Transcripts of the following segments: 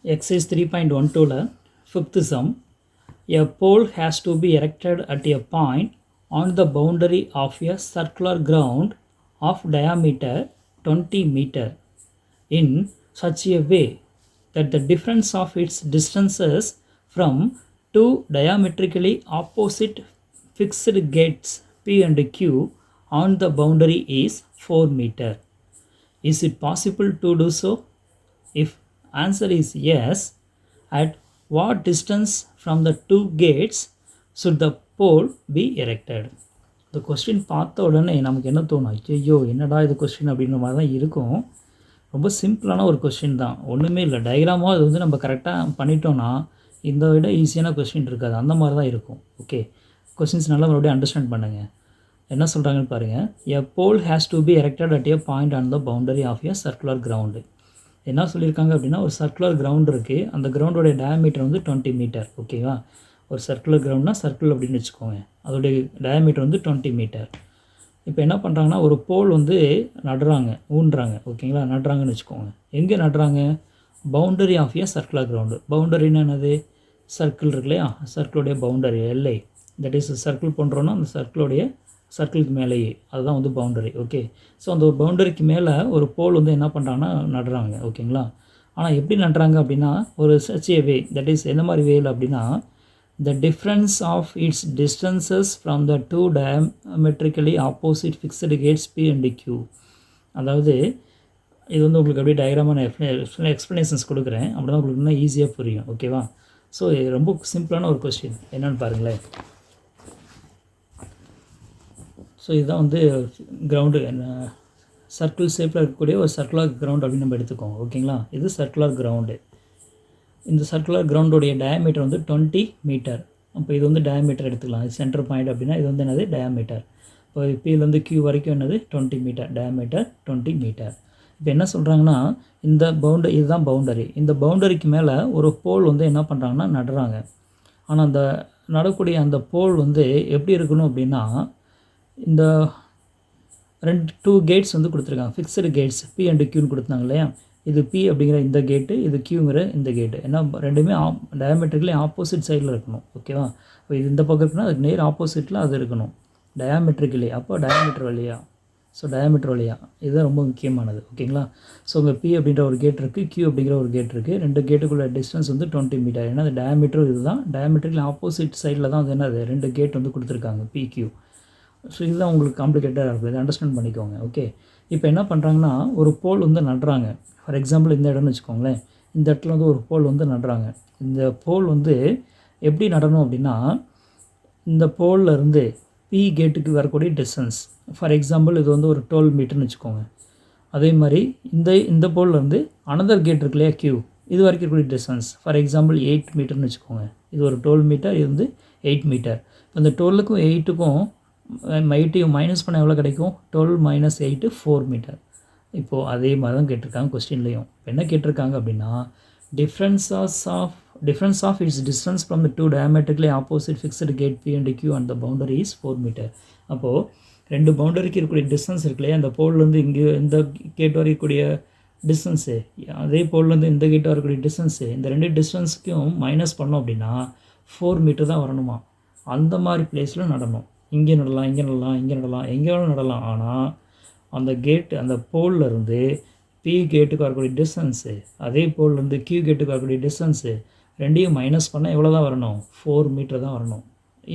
Exercise 3.12 fifth sum. A pole has to be erected at a point on the boundary of a circular ground of diameter 20 meter in such a way that the difference of its distances from two diametrically opposite fixed gates P and Q on the boundary is 4 meter. Is it possible to do so? If answer is yes, at what distance from the two gates should the pole be erected? இந்த question பார்த்த உடனே நமக்கு என்ன தோணும், ஐயோ என்னடா இது question அப்படின்ற மாதிரி தான் இருக்கும். ரொம்ப சிம்பிளான ஒரு கொஸ்டின் தான், ஒன்றுமே இல்லை. டயக்ராமாக அது வந்து நம்ம கரெக்டாக பண்ணிட்டோன்னா இந்த விட ஈஸியான கொஸ்டின் இருக்காது, அந்த மாதிரி தான் இருக்கும். ஓகே, கொஸ்டின்ஸ் நல்லா மறுபடியும் அண்டர்ஸ்டாண்ட் பண்ணுங்கள். என்ன சொல்கிறாங்கன்னு பாருங்கள். A pole has to be erected at a point on the boundary of a circular ground. என்ன சொல்லியிருக்காங்க அப்படின்னா, ஒரு சர்க்குலர் கிரவுண்ட் இருக்குது, அந்த கிரவுண்டோடைய டயாமீட்டர் வந்து 20 மீட்டர். ஓகேவா, ஒரு சர்க்குலர் கிரவுண்ட்னா சர்க்கிள் அப்படின்னு வச்சுக்கோங்க, அதோடைய டயாமீட்டர் வந்து 20 மீட்டர். இப்போ என்ன பண்ணுறாங்கன்னா, ஒரு போல் வந்து நடுறாங்க, ஊன்றாங்க. ஓகேங்களா, நடுறாங்கன்னு வச்சுக்கோங்க. எங்கே நடுறாங்க? Boundary of a circular ground. பவுண்டரின்னு என்னது? சர்க்கிள் இருக்கு இல்லையா, சர்க்கிளுடைய பவுண்டரி எல்லை. தட் இஸ் சர்க்கிள் பண்ணுறோன்னா அந்த சர்க்கிளுக்கு மேலேயே அதுதான் வந்து பவுண்டரி. ஓகே, ஸோ அந்த ஒரு பவுண்டரிக்கு மேலே ஒரு போல் வந்து என்ன பண்ணுறாங்கன்னா நடுறாங்க. ஓகேங்களா, ஆனால் எப்படி நடுறாங்க அப்படின்னா, ஒரு such a way, that is எந்த மாதிரி வேல் அப்படின்னா, the difference of its distances from the two diametrically opposite fixed gates P and Q. அதாவது இது வந்து உங்களுக்கு அப்படியே டயக்ராமான எக்ஸ்ப்ளனேஷன்ஸ் கொடுக்குறேன், அப்படி தான் உங்களுக்கு இன்னும் ஈஸியாக புரியும். ஓகேவா, ஸோ ரொம்ப சிம்பிளான ஒரு கொஸ்டின். என்னென்னு பாருங்களேன். ஸோ இதுதான் வந்து கிரவுண்டு, சர்க்கிள் ஷேப்பில் இருக்கக்கூடிய ஒரு சர்க்குலர் கிரவுண்ட் அப்படின்னு நம்ம எடுத்துக்கோங்க. ஓகேங்களா, இது சர்க்குலர் கிரவுண்டு. இந்த சர்க்குலர் கிரவுண்டோடைய டயாமீட்டர் வந்து 20 மீட்டர். அப்போ இது வந்து டயாமீட்டர் எடுத்துக்கலாம், இது சென்டர் பாயிண்ட் அப்படின்னா இது வந்து என்னது? டயாமீட்டர். இப்போ பிலேருந்து கியூ வரைக்கும் என்னது? 20 மீட்டர், டயாமீட்டர் 20 மீட்டர். இப்போ என்ன சொல்கிறாங்கன்னா, இந்த பவுண்டரி, இதுதான் பவுண்டரி, இந்த பவுண்டரிக்கு மேலே ஒரு போல் வந்து என்ன பண்ணுறாங்கன்னா நடுறாங்க. ஆனால் அந்த நடக்கூடிய அந்த போல் வந்து எப்படி இருக்கணும் அப்படின்னா, இந்த 2 கேட்ஸ் வந்து கொடுத்துருக்காங்க, ஃபிக்ஸடு கேட்ஸ் பி அண்ட் கியூன்னு கொடுத்தாங்க இல்லையா. இது பி அப்படிங்கிற இந்த கேட்டு, இது கியூங்கிற இந்த கேட்டு. ஏன்னா ரெண்டுமே டயாமெட்ரிக்கலி ஆப்போசிட் சைடில் இருக்கணும். ஓகேவா, இப்போ இது இந்த பக்கம் இருக்குன்னா அதுக்கு நேர் ஆப்போசிட்டில் அது இருக்கணும் டயாமெட்ரிக்கலி. அப்போ டயாமீட்டர் வழியா, ஸோ டயாமீட்டர் வழியா, இதுதான் ரொம்ப முக்கியமானது. ஓகேங்களா, ஸோ இங்கே பி அப்படின்ற ஒரு கேட் இருக்குது, கியூ அப்படிங்கிற ஒரு கேட் இருக்குது. 2 கேட்டுக்குள்ள டிஸ்டன்ஸ் வந்து 20 மீட்டர். ஏன்னா அது டயாமீட்டரும் இதுதான், டயாமெட்ரிக்கலி ஆப்போசிட் சைடில் தான் அது என்னது 2 கேட் வந்து கொடுத்துருக்காங்க, பி கியூ. ஸோ இதுதான் உங்களுக்கு காம்ப்ளிகேட்டடாக இருக்குது, இதை அண்டர்ஸ்டாண்ட் பண்ணிக்கோங்க. ஓகே, இப்போ என்ன பண்ணுறாங்கன்னா, ஒரு போல் வந்து நடுறாங்க. ஃபார் எக்ஸாம்பிள் இந்த இடம்னு வச்சுக்கோங்களேன், இந்த இடத்துல வந்து ஒரு போல் வந்து நடுறாங்க. இந்த போல் வந்து எப்படி நடணும் அப்படின்னா, இந்த போலில் இருந்து பி கேட்டுக்கு வரக்கூடிய டிஸ்டன்ஸ், ஃபார் எக்ஸாம்பிள் இது வந்து ஒரு 12 மீட்டர்னு வச்சுக்கோங்க. அதே மாதிரி இந்த போல்லேருந்து அனதர் கேட் இருக்கு இல்லையா, கியூ, இது வரைக்கும் இருக்கக்கூடிய டிஸ்டன்ஸ் ஃபார் எக்ஸாம்பிள் 8 மீட்டர்னு வச்சுக்கோங்க. இது ஒரு 12 மீட்டர், இது வந்து 8 மீட்டர். இந்த 12க்கும் 8க்கும் 8ஐயும் மைனஸ் பண்ண எவ்வளோ கிடைக்கும்? 12 மைனஸ் 8 4 மீட்டர். இப்போது அதே மாதிரி தான் கேட்டிருக்காங்க கொஸ்டின்லேயும். என்ன கேட்டிருக்காங்க அப்படின்னா, difference of its distance from the two diametrically opposite fixed gates P and Q and the boundary is 4 metre. அப்போது 2 பவுண்டரிக்கு இருக்கக்கூடிய டிஸ்டன்ஸ் இருக்கு இல்லையா, அந்த போல்லேருந்து இங்கே இந்த கேட் வரைக்கக்கூடிய டிஸ்டன்ஸு, அதே போல்லேருந்து இந்த கேட் வரக்கூடிய டிஸ்டன்ஸு, இந்த 2 டிஸ்டன்ஸுக்கும் மைனஸ் பண்ணோம் அப்படின்னா 4 மீட்டர் தான் வரணுமா. அந்த மாதிரி பிளேஸில் நடணும். இங்கே நடலாம், இங்கே நடலாம், இங்கே நடலாம், எங்கே வேணாலும் நடலாம். ஆனால் அந்த கேட்டு, அந்த போல்லேருந்து பி கேட்டுக்கு வரக்கூடிய டிஸ்டன்ஸு, அதே போல்லேருந்து கியூ கேட்டுக்கு வரக்கூடிய டிஸ்டன்ஸு, ரெண்டையும் மைனஸ் பண்ணால் எவ்வளோ தான் வரணும்? 4 மீட்டர் தான் வரணும்.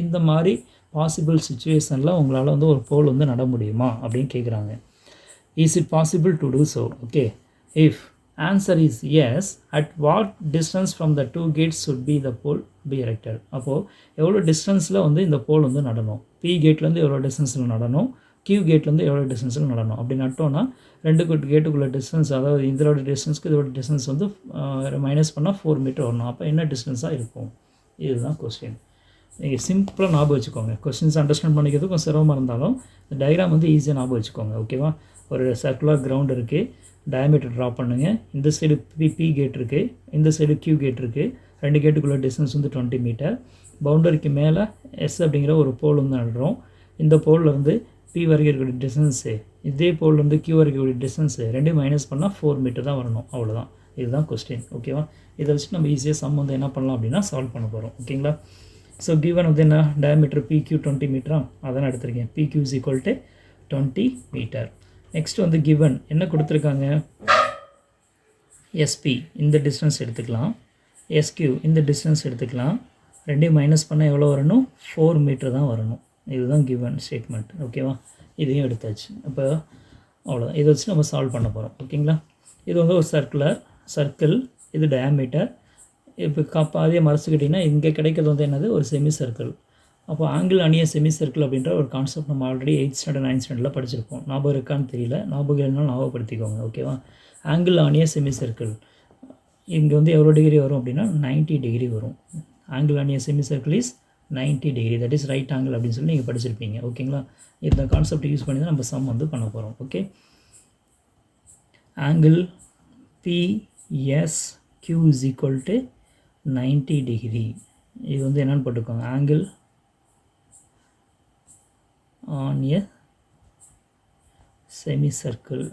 இந்த மாதிரி பாசிபிள் சுச்சுவேஷனில் உங்களால் வந்து ஒரு போல் வந்து நட முடியுமா அப்படின்னு கேட்குறாங்க. Is it possible to do so? Okay, if answer is yes, at what distance from the 2 gates should be the pole be erected. அப்போது எவ்வளோ டிஸ்டன்ஸில் வந்து இந்த போல் வந்து நடணும்? பி கேட்லேருந்து எவ்வளோ டிஸ்டன்ஸில் நடணும், கியூ கேட்லேருந்து எவ்வளோ டிஸ்டன்ஸில் நடணும். அப்படி நட்டோன்னா 2 கேட்டுக்குள்ள டிஸ்டன்ஸ், அதாவது இதோட டிஸ்டன்ஸ்க்கு இதோட டிஸ்டன்ஸ் வந்து மைனஸ் பண்ணால் 4 மீட்டர் வரணும். அப்போ என்ன டிஸ்டன்ஸாக இருக்கும்? இதுதான் கொஸ்டின். நீங்கள் சிம்பிளாக ஞாபகம் வச்சுக்கோங்க. கொஸ்டின்ஸ் அண்டர்ஸ்டாண்ட் பண்ணிக்கிறது கொஞ்சம் சிரமமாக இருந்தாலும் இந்த டயக்ராம் வந்து ஈஸியாக ஞாபகம் வச்சுக்கோங்க. ஓகேவா, ஒரு சர்க்குலர் கிரவுண்ட் இருக்குது, டயாமீட்டர் ட்ரா பண்ணுங்கள். இந்த சைடு பி கேட் இருக்குது, இந்த சைடு கியூ கேட் இருக்குது. 2 கேட்டுக்குள்ள டிஸ்டன்ஸ் வந்து 20 மீட்டர். பவுண்டரிக்கு மேலே எஸ் அப்படிங்கிற ஒரு போல் வந்து நடுறோம். இந்த போல்லேருந்து பி வரைக்கும் இருக்கக்கூடிய டிஸ்டன்ஸு, இதே போல்லேருந்து கியூ வரைக்கும் இருக்கக்கூடிய டிஸ்டன்ஸு ரெண்டையும் மைனஸ் பண்ணால் 4 மீட்டர் தான் வரணும். அவ்வளோதான். இதுதான் கொஸ்டின். ஓகேவா? இதை வச்சு நம்ம ஈஸியாக சம் வந்து என்ன பண்ணலாம் அப்படின்னா சால்வ் பண்ண போகிறோம். ஓகேங்களா? ஸோ கிவன் வந்து என்ன, டயாமீட்டர் PQ 20 மீட்டரா, அதான் எடுத்திருக்கேன். PQ is equal to 20 meter. Next வந்து கிவன் என்ன கொடுத்துருக்காங்க, SP இந்த டிஸ்டன்ஸ் எடுத்துக்கலாம், SQ இந்த டிஸ்டன்ஸ் எடுத்துக்கலாம். ரெண்டையும் மைனஸ் பண்ணால் எவ்வளோ வரணும், 4 மீட்டர் தான் வரணும். இதுதான் கிவன் ஸ்டேட்மெண்ட். ஓகேவா? இதையும் எடுத்தாச்சு. அப்போ அவ்வளோதான். இதை வச்சு நம்ம சால்வ் பண்ண போகிறோம். ஓகேங்களா? இது வந்து ஒரு சர்க்கிள், இது டயாமீட்டர். இப்போ பாதியை மறைச்சிக்கிட்டிங்கன்னா இங்கே கிடைக்கிறது வந்து என்னது, ஒரு செமி சர்க்கிள். அப்போ ஆங்கிள் அணிய செமி சர்க்கிள் அப்படின்ற ஒரு கான்செப்ட் நம்ம ஆல்ரெடி 8th ஸ்டாண்டர்ட் 9th ஸ்டாண்டர்டில் படிச்சிருப்போம். ஞாபகம் இருக்கான்னு தெரியல, ஞாபகம் இல்லைனாலும் ஞாபகப்படுத்திக்கோங்க. ஓகேவா? ஆங்கிள் அணிய செமி சர்க்கிள் இங்கே வந்து எவ்வளோ டிகிரி வரும் அப்படின்னா 90 டிகிரி வரும். ஆங்கிள் அணிய semi circle is 90 degree, that is right angle அப்படின்னு சொல்லி நீங்கள் படிச்சிருப்பீங்க. ஓகேங்களா? இந்த கான்செப்ட் யூஸ் பண்ணி தான் நம்ம சம் வந்து பண்ண போகிறோம். Okay, angle PSQ is equal to 90 degree. இது வந்து என்னென்னு போட்டுக்கோங்க, angle on a semi circle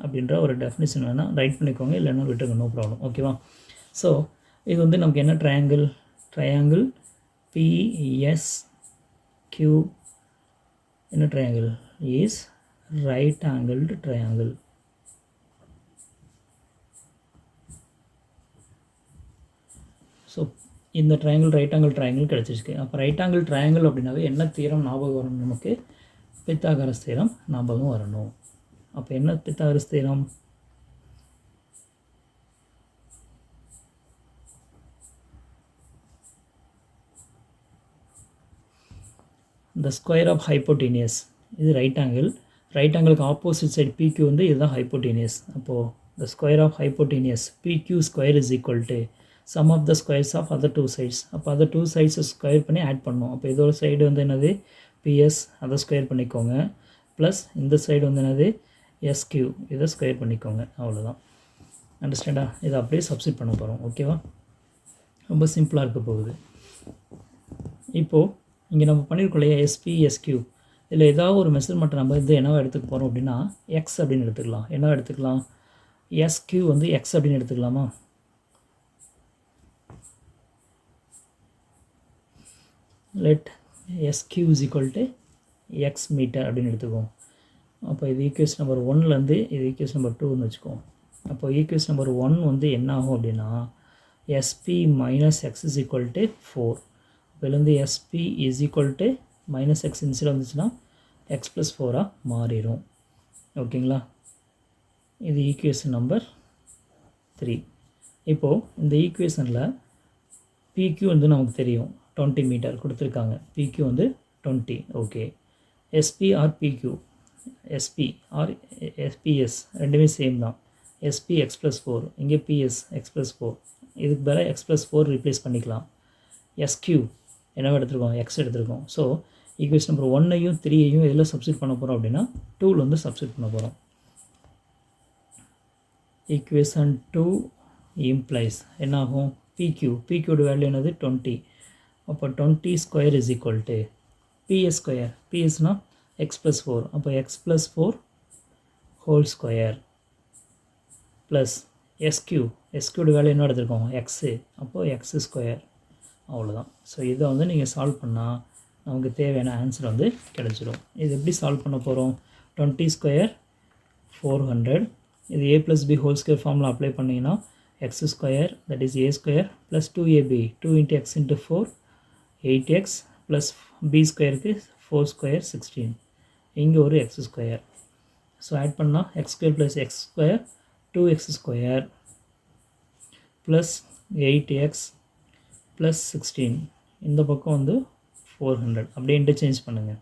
அப்படின்ற ஒரு டெஃபினிஷன் வேணால் ரைட் பண்ணிக்கோங்க, இல்லைன்னா விட்டுருங்க, நோ ப்ராப்ளம். ஓகேவா? ஸோ இது வந்து நமக்கு என்ன ட்ரையாங்கிள் PSQ என்ன triangle is right angled triangle. So இந்த ட்ரையாங்கிள் ரைட் ஆங்கிள் ட்ரையாங்கிள் கிடச்சிருக்கு. அப்போ ரைட் ஆங்கிள் ட்ரையாங்கிள் அப்படின்னாவே என்ன தீரம் ஞாபகம் வரணும் நமக்கு, பித்தாகரஸ் தீரம் ஞாபகம் வரணும். அப்போ என்ன பித்தாகரஸ் தீரம், the square of hypotenuse, இது ரைட் ஆங்கிளுக்கு ஆப்போசிட் சைடு PQ வந்து இதுதான் ஹைப்போட்டீனியஸ். அப்போது the square of hypotenuse PQ square is equal to sum of the squares of other two sides. அப்போ other two sides ஸ்கொயர் பண்ணி add பண்ணோம். அப்போ இதோட side வந்து என்னது PS, அதை ஸ்கொயர் பண்ணிக்கோங்க, ப்ளஸ் இந்த சைடு வந்து என்னது SQ, இதை ஸ்கொயர் பண்ணிக்கோங்க. அவ்வளோதான். அண்டர்ஸ்டாண்டா? இதை அப்படியே சப்ஸ்டிட் பண்ண போகிறோம். ஓகேவா? ரொம்ப சிம்பிளாக இருக்க போகுது. இப்போது இங்கே நம்ம பண்ணியிருக்கோம் இல்லையா, SPSQ, இதில் ஏதாவது ஒரு மெஷர்மெண்ட்டை நம்ம வந்து என்னவா எடுத்துக்க போகிறோம் அப்படின்னா X அப்படின்னு எடுத்துக்கலாம். என்னவா எடுத்துக்கலாம், SQ வந்து X அப்படின்னு எடுத்துக்கலாமா? Let SQ is equal to X meter அப்படின்னு எடுத்துக்குவோம். அப்போ இது ஈக்குவேஷன் நம்பர் 1லேருந்து இது ஈக்குவேஷன் நம்பர் 2ன்னு வச்சுக்குவோம். அப்போ ஈக்குவேஷன் நம்பர் 1 வந்து என்ன ஆகும் அப்படின்னா SP minus X is equal to 4. இப்போலேருந்து SP is equal to minus X இன்சில் வந்துச்சுன்னா X plus 4 மாறிடும். ஓகேங்களா? இது ஈக்குவேஷன் நம்பர் 3. இப்போது இந்த ஈக்குவேஷனில் PQ வந்து நமக்கு தெரியும் 20 மீட்டர் கொடுத்துருக்காங்க. PQ வந்து 20. Okay, SP or PQ, SP or SPS ரெண்டுமே சேம் தான். SP X plus 4, இங்கே PS X plus 4, இதுக்கு பதிலாக X plus 4 ரீப்ளேஸ் பண்ணிக்கலாம். SQ என்னவா எடுத்துருக்கோம், X எடுத்துருக்கோம். ஸோ ஈக்குவேஷன் நம்பர் 1ஐயும் 3ஐயும் எதில் சப்ஸ்டிட் பண்ண போகிறோம் அப்படின்னா 2ல் வந்து சப்ஸ்டிட் பண்ண போகிறோம். ஈக்குவேஷன் 2 இம்ப்ளைஸ் என்ன ஆகும், PQோட வேல்யூ என்னது 20. அப்போ 20 square is equal to PS square, PSனால் X plus 4, அப்போ X plus 4 whole square plus SQோட வேல்யூ என்ன எடுத்துருக்கோம், X, அப்போது X ஸ்கொயர். அவ்வளோதான். ஸோ இதை வந்து நீங்கள் சால்வ் பண்ணால் நமக்கு தேவையான ஆன்சர் வந்து கிடச்சிடும். இது எப்படி சால்வ் பண்ண போகிறோம், 20 ஸ்கொயர் 400, இது A plus B whole square ஃபார்மில் அப்ளை பண்ணிங்கன்னா X square that is A square plus 2AB 2 × X × 4 8X plus B ஸ்கொயருக்கு 4 ஸ்கொயர் 16, இங்கே ஒரு X ஸ்கொயர். ஸோ ஆட் பண்ணால் X square plus X square 2X square plus 8X plus 16, இந்த பக்கம் வந்து 400. அப்படியே இன்டர்சேஞ்ச் பண்ணுங்கள்.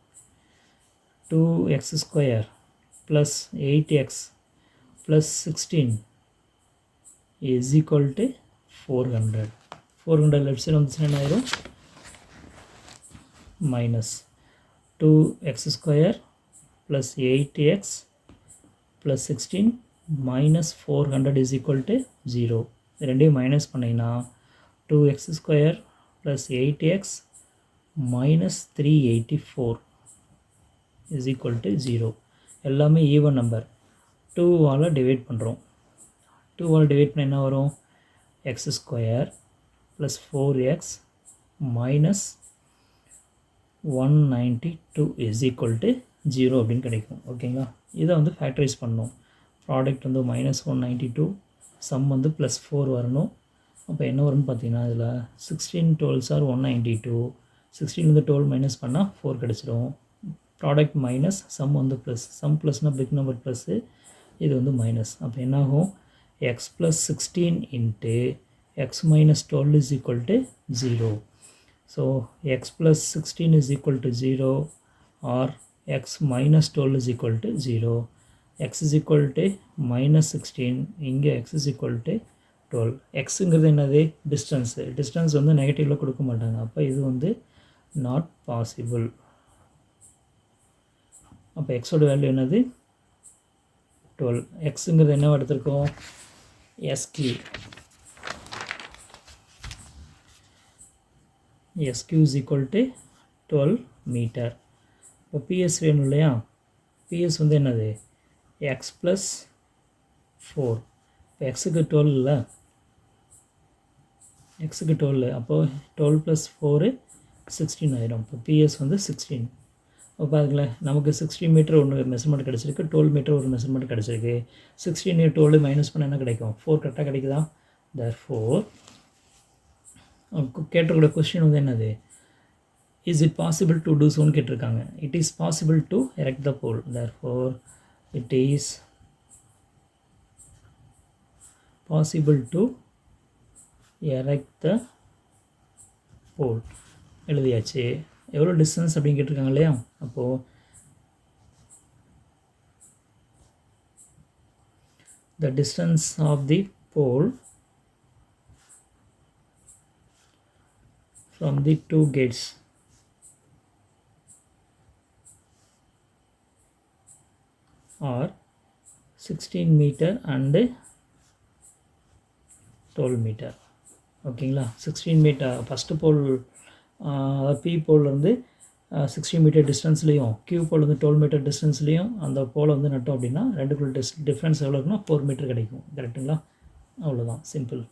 2X square plus 8X plus 16 is equal to 400. 400 left side வந்துச்சுன்னா என்ன ஆயிரும், minus 2X square plus 8X plus 16 minus 400 is equal to 0. ரெண்டையும் minus பண்ணிங்கன்னா 2X square plus 8X minus 384 is equal to 0. எல்லாமே ஈவன் நம்பர், 2ஆல் டிவைட் பண்ணுறோம். 2 divide பண்ண என்ன வரும் X square plus 4x minus 192 is equal to 0 அப்படின்னு கிடைக்கும். ஓகேங்களா, இதை வந்து ஃபேக்டரைஸ் பண்ணணும். ப்ராடக்ட் வந்து -192, சம் வந்து +4 வரணும். அப்போ என்ன வரும்னு பார்த்தீங்கன்னா இதில் 16 12s are 192, 16 வந்து 12 மைனஸ் பண்ணால் 4 கிடச்சிடும். ப்ராடக்ட் மைனஸ், சம் வந்து ப்ளஸ், சம் ப்ளஸ்னால் பிக் நம்பர் ப்ளஸ்ஸு, இது வந்து மைனஸ். அப்போ என்னாகும் x + 16 into x - 12 is equal to 0. So x plus 16 is equal to 0 or x minus 12 is equal to 0. X is equal to minus 16, இங்கே x is equal to 12. xங்கிறது என்னது distance வந்து நெகட்டிவில் கொடுக்க மாட்டாங்க. அப்போ இது வந்து not possible. அப்போ xோட வேல்யூ என்னது 12. xங்கிறது என்ன எடுத்திருக்கோம் SQ. SQ is equal to 12 meter. இப்போ PS வேணும் இல்லையா, PS வந்து என்னது x plus 4. இப்போ xக்கு 12 இல்லை, xக்கு 12, அப்போது 12 plus 4 16 ஆயிடும். இப்போ PS வந்து 16. அப்போ பாருங்களேன், நமக்கு 16 மீட்டர் ஒன்று மெஷர்மெண்ட் கிடச்சிருக்கு, 12 மீட்டர் ஒரு மெஷர்மெண்ட் கிடச்சிருக்கு. 16 12 மைனஸ் பண்ண என்ன கிடைக்கும் 4 கரெக்டாக கிடைக்குதா. therefore கேட்டிருக்கிற கொஸ்டின் வந்து என்னது is it possible to do ஸோன்னு கேட்டிருக்காங்க. It is possible to erect the pole. therefore it is possible to erect the pole. எழுதியாச்சு. எவ்வளோ டிஸ்டன்ஸ் அப்படின்னு கேட்டிருக்காங்க இல்லையா. அப்போது the distance of the pole from the two gates are 16 meter and 12 meter. ஓகேங்களா, 16 metre first போல் B போல்லேருந்து 16 metre டிஸ்டன்ஸ்லேயும் Q போல் வந்து 12 metre டிஸ்டன்ஸ்லேயும் அந்த போலை வந்து நட்டோம் அப்படின்னா ரெண்டுக்குள்ள டிஃப்ரென்ஸ் எவ்வளோ இருக்குன்னா 4 மீட்டர் கிடைக்கும். கரெக்டுங்களா, அவ்வளோதான், சிம்பிள்.